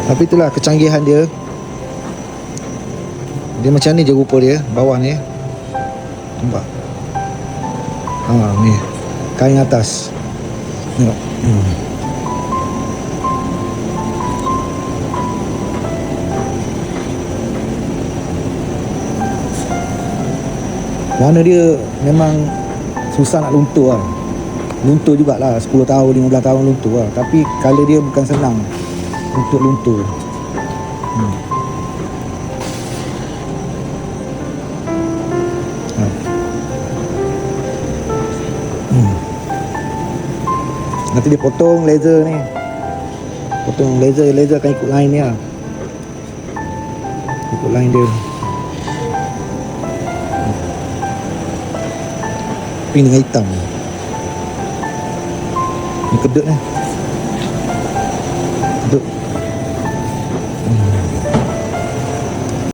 Tapi itulah kecanggihan dia. Dia macam ni je rupa dia bawah ni. Nampak? Ni kain atas. Tengok. Warna dia memang susah nak luntur lah. Luntur jugalah, 10 tahun, 15 tahun luntur lah. Tapi colour dia bukan senang untuk luntur. Nanti dia potong laser ni. Potong laser akan ikut line ni lah. Ikut line dia. Pink dengan hitam. Ni kedut ni. Kedut.